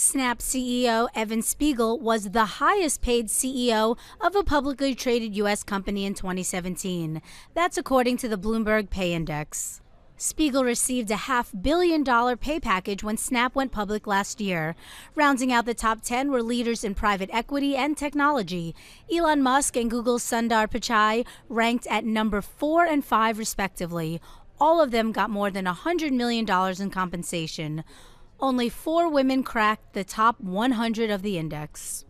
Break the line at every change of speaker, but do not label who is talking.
Snap CEO Evan Spiegel was the highest paid CEO of a publicly traded U.S. company in 2017. That's according to the Bloomberg Pay Index. Spiegel received a $500 million pay package when Snap went public last year. Rounding out the top 10 were leaders in private equity and technology. Elon Musk and Google's Sundar Pichai ranked at number 4 and 5 respectively. All of them got more than $100 million in compensation. Only 4 women cracked the top 100 of the index.